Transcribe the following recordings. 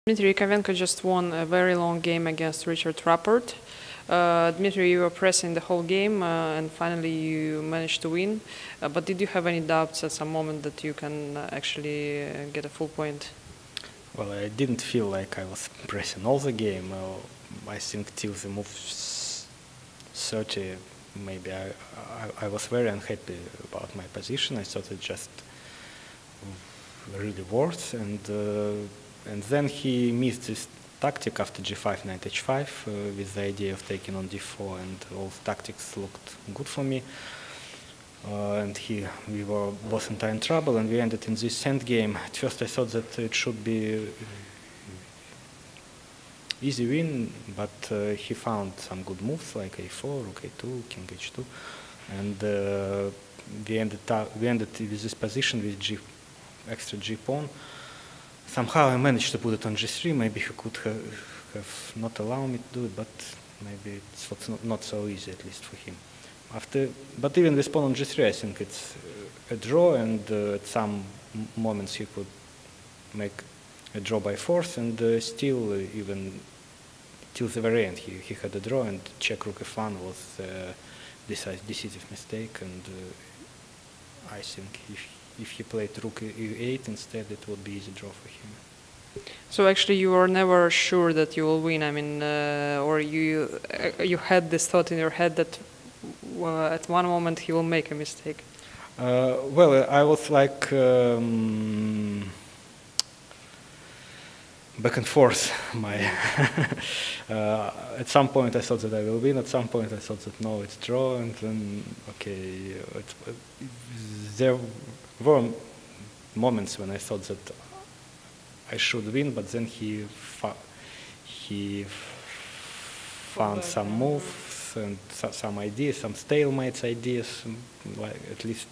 Dmitry Jakovenko just won a very long game against Richard Rapport. Dmitry, you were pressing the whole game and finally you managed to win. But did you have any doubts at some moment that you can actually get a full point? Well, I didn't feel like I was pressing all the game. I think till the move 30, maybe I was very unhappy about my position. I thought it just really worse, and then he missed this tactic after g5, knight h5 with the idea of taking on d4, and all the tactics looked good for me. And we were both in trouble, and we ended in this endgame. At first I thought that it should be easy win, but he found some good moves like a4, rook a2, king h2, and we ended with this position with extra g pawn. Somehow I managed to put it on g3. Maybe he could have not allowed me to do it, but maybe it's not so easy, at least for him. But even with pawn on g3, I think it's a draw, and at some moments he could make a draw by force, and still, even till the very end, he had a draw, and check rook f1 was a decisive mistake, and I think if he played rook e8 instead, it would be easy draw for him. So actually you were never sure that you will win, I mean, or you had this thought in your head that at one moment he will make a mistake? Well, I was like back and forth. At some point I thought that I will win, at some point I thought that no, it's draw, and then, okay, there were moments when I thought that I should win, but then he found some moves and some ideas, some stalemates ideas. Like at least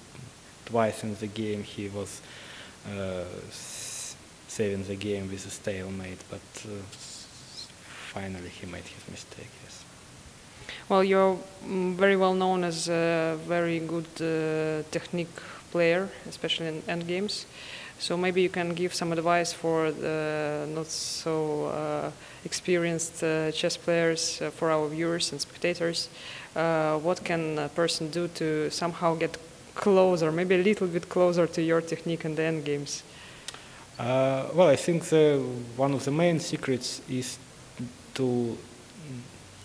twice in the game he was saving the game with a stalemate, but finally he made his mistake, yes. Well, you're very well known as a very good technique player, especially in endgames. So maybe you can give some advice for the not so experienced chess players, for our viewers and spectators. What can a person do to somehow get closer, maybe a little bit closer to your technique in the endgames? Well, I think one of the main secrets is to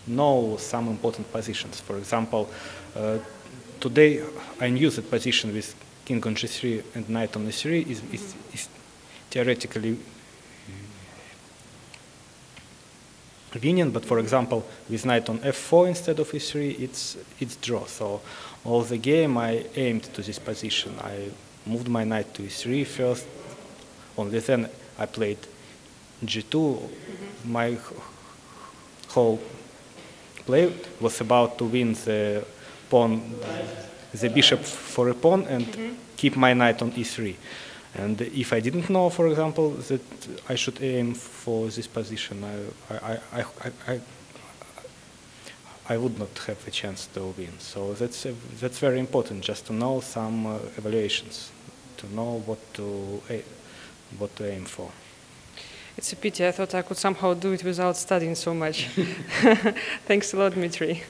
know some important positions. For example, today I knew that position with king on g3 and knight on e3 is theoretically winning, but for example with knight on f4 instead of e3 it's draw. So all the game I aimed to this position. I moved my knight to e3 first, only then I played g2. My whole play was about to win the bishop for a pawn and keep my knight on e3. And if I didn't know, for example, that I should aim for this position, I would not have a chance to win. So that's very important, just to know some evaluations, to know what to aim for. It's a pity. I thought I could somehow do it without studying so much. Thanks a lot, Dmitry.